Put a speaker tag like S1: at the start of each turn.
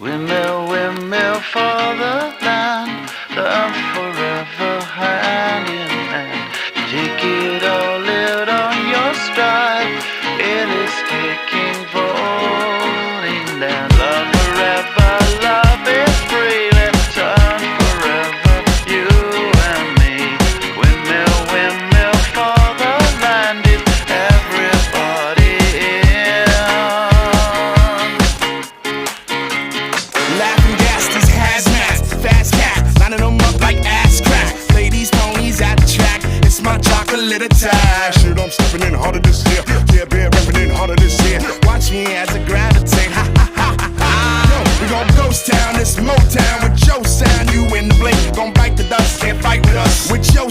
S1: Windmill, windmill for the land, the forever hand in hand. Take it all out on your stride, it is taking, falling down. Love forever, love is free, let's turn forever, you and me. Windmill, windmill for the land, is everybody in?
S2: Laughing gas, these hazmats, fast cat, lining them up like ass crack. Ladies, ponies at the track, it's my chocolate attack.
S3: Shit, I'm stepping in harder this year. Yeah, been repping in harder this year.
S2: Watch me as I gravitate. Ha ha ha ha ha. Yo, we gon' ghost town, this Motown with your sound. You in the blink, gon' bite the dust, can't fight with us. With your